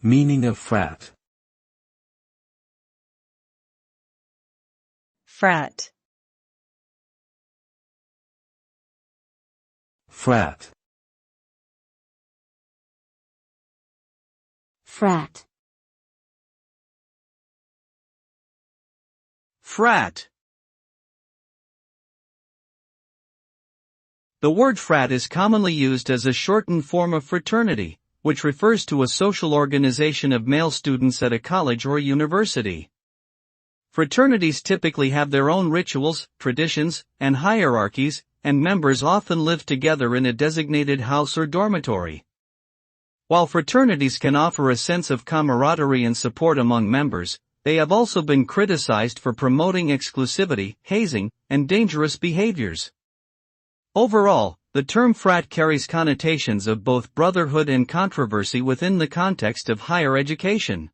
Meaning of frat. Frat. Frat. Frat. Frat. The word frat is commonly used as a shortened form of fraternity, which refers to a social organization of male students at a college or university. Fraternities typically have their own rituals, traditions, and hierarchies, and members often live together in a designated house or dormitory. While fraternities can offer a sense of camaraderie and support among members, they have also been criticized for promoting exclusivity, hazing, and dangerous behaviors. Overall, the term frat carries connotations of both brotherhood and controversy within the context of higher education.